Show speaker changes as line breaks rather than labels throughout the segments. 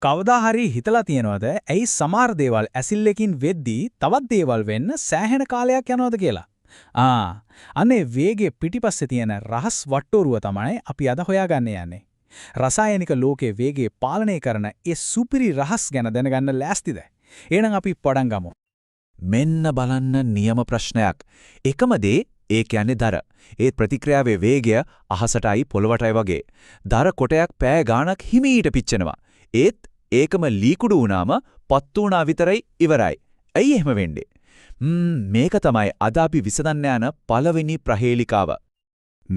කවදා හරි හිතලා තියනවද ඇයි සමහර දේවල් ඇසිල්ලකින් වෙද්දී තවත් දේවල් වෙන්න සෑහෙන කාලයක් යනවද කියලා? අනේ වේගේ පිටිපස්සේ තියෙන රහස් වට්ටෝරුව තමයි අපි අද හොයාගන්න යන්නේ. රසායනික ලෝකයේ වේගේ පාලනය කරන ඒ සුපිරි රහස් ගැන දැනගන්න ලෑස්තිද? එහෙනම් අපි පටන් ගමු.
මෙන්න බලන්න නියම ප්‍රශ්නයක්. එකම දේ ඒ කියන්නේ දර. ඒ ප්‍රතික්‍රියාවේ වේගය අහසටයි පොළවටයි වගේ. දර කොටයක් පෑ ගාණක් හිමීට පිච්චෙනවා. ඒත් ඒකම ලීකුඩු වුණාම පත්තු වුණා විතරයි ඉවරයි. ඇයි එහෙම වෙන්නේ? මේක තමයි අද අපි විසඳන්න යන පළවෙනි ප්‍රහේලිකාව.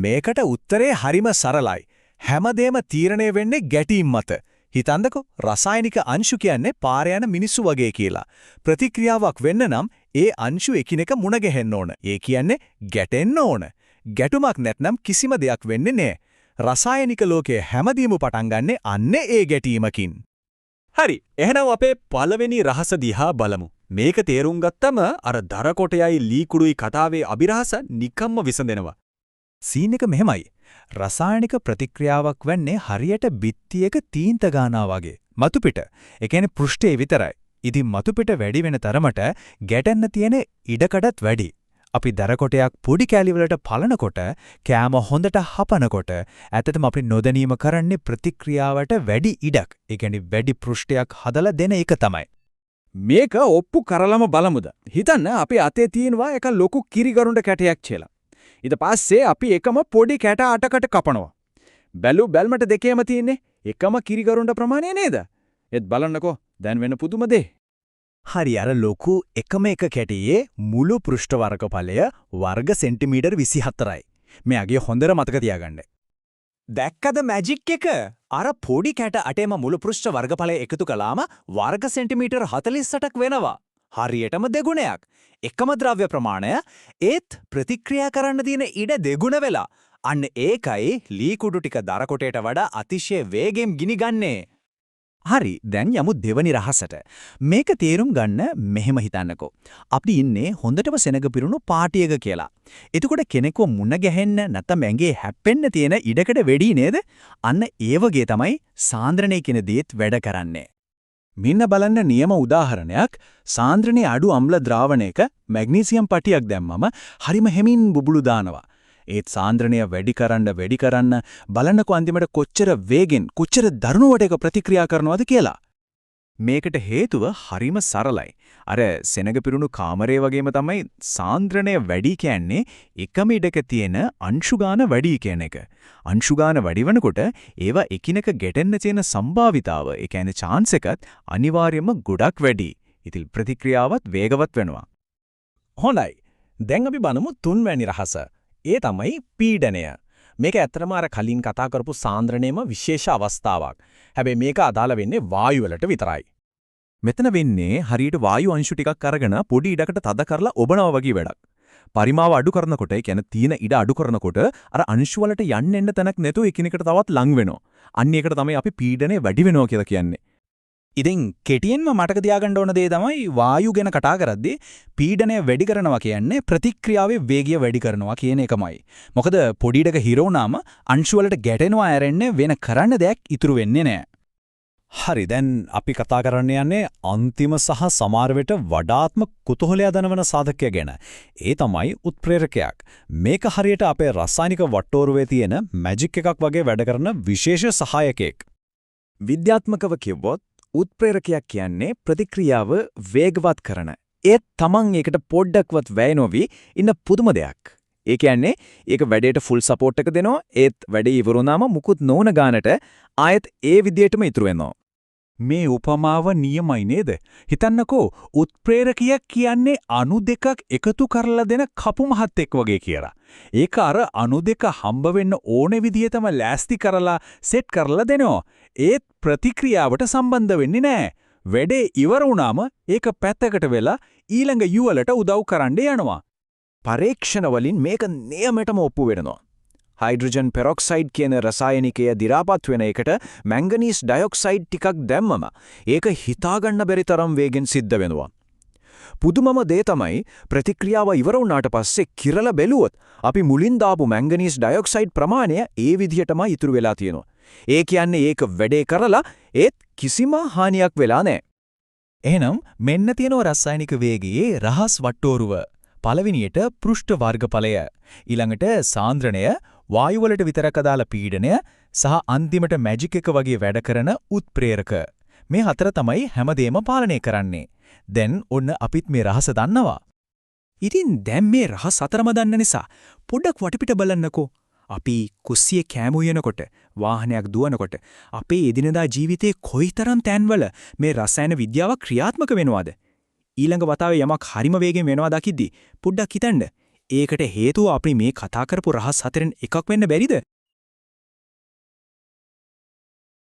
මේකට උත්තරේ හරිම සරලයි. හැමදේම තීරණය වෙන්නේ ගැටීම් මත. හිතන්නකෝ රසායනික අංශු කියන්නේ පාර යන මිනිස්සු වගේ කියලා. ප්‍රතික්‍රියාවක් වෙන්න නම් ඒ අංශු එකිනෙක මුණ ගැහෙන්න ඕන. ඒ කියන්නේ ගැටෙන්න ඕන. ගැටුමක් නැත්නම් කිසිම දෙයක් වෙන්නේ නැහැ. රසායනික ලෝකයේ හැමදීම පටන් ගන්නෙ අන්නේ ඒ ගැටීමකින්.
හරි. එහෙනම් අපේ පළවෙනි රහස දිහා බලමු. මේක තේරුම් ගත්තම අර දර කොටයයි ලීකුඩුයි කතාවේ අභිරහස නිකම්ම විසඳෙනවා.
සීන් එක මෙහෙමයි. රසායනික ප්‍රතික්‍රියාවක් වෙන්නේ හරියට බිත්තියක තීන්ත ගන්නවා වගේ. මතු පිට. ඒ කියන්නේ පෘෂ්ඨයේ විතරයි. ඉතින් මතු පිට වැඩි වෙන තරමට ගැටෙන්න තියෙන ඉඩකඩත් වැඩි. අපි දර කොටයක් පොඩි කැලි වලට පලනකොට කෑම හොඳට හපනකොට ඇත්තටම අපි නොදැනීම කරන්නේ ප්‍රතික්‍රියාවට වැඩි ඉඩක්. ඒ කියන්නේ වැඩි පෘෂ්ඨයක් හදලා දෙන එක තමයි.
මේක ඔප්පු කරලම බලමුද. හිතන්න අපි අතේ තියෙනවා එක ලොකු කිරිගරුඬ කැටයක් කියලා. ඊට පස්සේ අපි එකම පොඩි කැට අටකට කපනවා. බැලුමට දෙකේම තියෙන්නේ එකම කිරිගරුඬ ප්‍රමාණය නේද? ඒත් බලන්නකෝ දැන් වෙන පුදුම දේ.
හරි අර ලොකු එකම එක කැටියේ මුළු පෘෂ්ඨ වර්ගඵලය වර්ග සෙන්ටිමීටර් 24යි. මෙයාගේ හොඳට මතක තියාගන්න. දැක්කද මැජික් එක? අර පොඩි කැට අටේම මුළු පෘෂ්ඨ වර්ගඵලය එකතු කළාම වර්ග සෙන්ටිමීටර් 48ක් වෙනවා. හරියටම දෙගුණයක්. එකම ද්‍රව්‍ය ප්‍රමාණය ඒත් ප්‍රතික්‍රියා කරන්න තියෙන ඉඩ දෙගුණ වෙලා. අන්න ඒකයි ලී කුඩු ටික දර කොටයට වඩා අතිශය වේගෙන් ගිනිගන්නේ. හරි දැන් යමු දෙවනි රහසට. මේක තේරුම් ගන්න මෙහෙම හිතන්නකෝ. අපි ඉන්නේ හොඳටම සෙනග පිරුණු පාටියක කියලා. එතකොට කෙනෙක්ව මුණ ගැහෙන්න නැත්නම් ඇඟේ හැප්පෙන්න තියෙන ඉඩකඩ වැඩි නේද? අන්න ඒ වගේ තමයි සාන්ද්‍රණය කියන දේත් වැඩ කරන්නේ.
මෙන්න බලන්න නියම උදාහරණයක්. සාන්ද්‍රණයේ අඩු අම්ල ද්‍රාවණයක මැග්නීසියම් පටියක් දැම්මම හරිම හැමින් බුබුලු දානවා. ඒත් සාන්ද්‍රණය වැඩි කරන්න බලන්නකෝ අන්තිමට කොච්චර වේගෙන් කොච්චර දරුණුවට එක ප්‍රතික්‍රියා කරනවද කියලා. මේකට හේතුව හරිම සරලයි. අර සෙනග පිරුණු කාමරේ වගේම තමයි සාන්ද්‍රණය වැඩි කියන්නේ එකම ඉඩක තියෙන අංශු ගාන වැඩි කියන එක. අංශු ගාන වැඩි වෙනකොට ඒවා එකිනෙක ගැටෙන්න තියෙන සම්භාවිතාව, ඒ කියන්නේ chance එකත් අනිවාර්යයෙන්ම ගොඩක් වැඩි. ඉතින් ප්‍රතික්‍රියාවත් වේගවත් වෙනවා.
හොඳයි. දැන් අපි බලමු තුන්වැනි රහස. ඒ තමයි පීඩනය. මේක ඇත්තටම අර කලින් කතා කරපු සාන්ද්‍රණයේම විශේෂ අවස්ථාවක්. හැබැයි මේක අදාළ වෙන්නේ වායු වලට විතරයි.
මෙතන වෙන්නේ හරියට වායු අංශු ටිකක් අරගෙන පොඩි ඉඩකට තද කරලා ඔබනවා වගේ වැඩක්. පරිමාව අඩු කරනකොට, ඒ කියන්නේ තියෙන ඉඩ අඩු කරනකොට අර අංශු වලට යන්න එන්න තැනක් නැතුව එකිනෙකට තවත් ලං වෙනවා. අන්න ඒකට තමයි අපි පීඩනය වැඩි වෙනවා කියලා කියන්නේ.
ඉතින් කෙටියෙන්ම මතක තියාගන්න ඕන දේ තමයි වායු ගැන කතා කරද්දී පීඩනය වැඩි කරනවා කියන්නේ ප්‍රතික්‍රියාවේ වේගය වැඩි කරනවා කියන එකමයි. මොකද පොඩි ඉඩක හිරවුනාම අංශු වලට ගැටෙනවා ඇරෙන්නේ වෙන කරන්න දෙයක් ඉතුරු වෙන්නේ නැහැ.
හරි දැන් අපි කතා කරන්න යන්නේ අන්තිම සහ සමහර විට වඩාත්ම කුතුහලය දනවන සාධකය ගැන. ඒ තමයි උත්ප්‍රේරකයක්. මේක හරියට අපේ රසායනික වට්ටෝරුවේ තියෙන මැජික් එකක් වගේ වැඩ කරන විශේෂ සහායකයෙක්.
විද්‍යාත්මකව කිව්වොත් උත්ප්‍රේරකයක් කියන්නේ ප්‍රතික්‍රියාව වේගවත් කරන. ඒත් තමන් ඒකට පොඩ්ඩක්වත් වැය නොවි ඉන්න පුදුම දෙයක්. ඒ කියන්නේ ඒක වැඩේට ෆුල් සපෝට් එක දෙනවා. ඒත් වැඩේ ඉවර වුණාම මුකුත් නොවන ගානට ආයෙත් ඒ විදියටම ඉතුරු වෙනවා.
මේ උපමාව නියමයි නේද? හිතන්නකෝ උත්ප්‍රේරකයක් කියන්නේ අණු දෙකක් එකතු කරලා දෙන කපු මහත්තෙක් වගේ කියලා. ඒක අර අණු දෙක හම්බ වෙන්න ඕනේ විදිහටම ලෑස්ති කරලා සෙට් කරලා දෙනවා. ඒත් ප්‍රතික්‍රියාවට සම්බන්ධ වෙන්නේ නැහැ. වැඩේ ඉවර වුණාම ඒක පැත්තකට වෙලා ඊළඟ යුවලට උදව් කරන්න යනවා.
පරීක්ෂණ වලින් මේක නියමටම ඔප්පු වෙනවා. හයිඩ්‍රජන් පෙරොක්සයිඩ් කියන රසායනිකය දි รา පත් වෙන එකට මැංගනීස් ඩයොක්සයිඩ් ටිකක් දැම්මම ඒක හිතාගන්න බැරි තරම් වේගෙන් සිද්ධ වෙනවා. පුදුමම දේ තමයි ප්‍රතික්‍රියාව ඉවර වුණාට පස්සේ කිරලා බැලුවොත් අපි මුලින් දාපු මැංගනීස් ඩයොක්සයිඩ් ප්‍රමාණය ඒ විදිහටම ඉතුරු වෙලා තියෙනවා. ඒ කියන්නේ ඒක වැඩේ කරලා ඒත් කිසිම හානියක් වෙලා නැහැ.
එහෙනම් මෙන්න තියෙනවා රසායනික වේගයේ රහස් වට්ටෝරුව. පළවෙනියට පෘෂ්ඨ වර්ගඵලය. ඊළඟට සාන්ද්‍රණය, වායු වලට විතරක් අදාළ පීඩනය සහ අන්තිමට මැජික් එක වගේ වැඩ කරන උත්ප්‍රේරක. මේ හතර තමයි හැමදේම පාලනය කරන්නේ. දැන් ඔන්න අපිත් මේ රහස දන්නවා.
ඉතින් දැන් මේ රහස් හතරම දන්න නිසා පොඩ්ඩක් වටපිට බලන්නකෝ. අපි කුස්සියේ කෑම උයනකොට, වාහනයක් දුවනකොට අපේ එදිනදා ජීවිතේ කොයිතරම් තැන්වල මේ රසායන විද්‍යාව ක්‍රියාත්මක වෙනවද? ඊළඟ වතාවේ යමක් හරිම වේගෙන් වෙනවා දකිද්දි පොඩ්ඩක් හිතන්න. ඒකට හේතුව අපි මේ කතා කරපු රහස් හතරෙන් එකක් වෙන්න බැරිද?